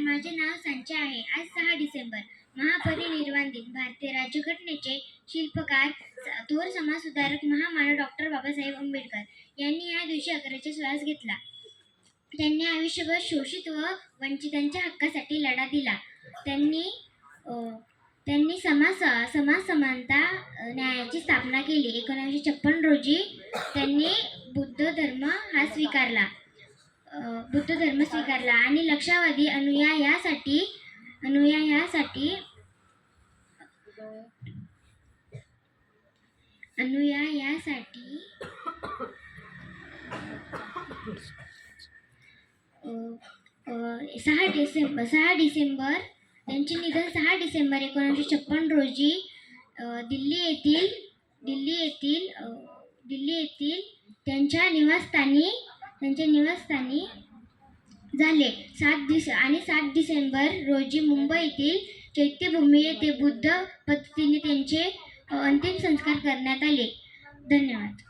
माझे नाव संचा आहे. आज 6 डिसेंबर महापरिनिर्वाण दिन. भारतीय राज्यघटनेचे शिल्पकार, थोर समाजसुधारक, महामानव डॉक्टर बाबासाहेब आंबेडकर यांनी या दिवशी अखेरचा श्वास घेतला. त्यांनी आयुष्यभर शोषित व वंचितांच्या हक्कासाठी लढा दिला. त्यांनी समाज समानता न्यायाची स्थापना केली. 1956 रोजी त्यांनी बुद्ध धर्म स्वीकारला आणि लक्षावधी अनुयायासाठी सहा डिसेंबर त्यांचे निधन 6 डिसेंबर 1956 रोजी दिल्ली येथील त्यांच्या निवासस्थानी झाले. 7 डिसेंबर रोजी मुंबईतील चैत्यभूमी येथे बुद्ध पद्धतीने त्यांचे अंतिम संस्कार करण्यात आले. धन्यवाद.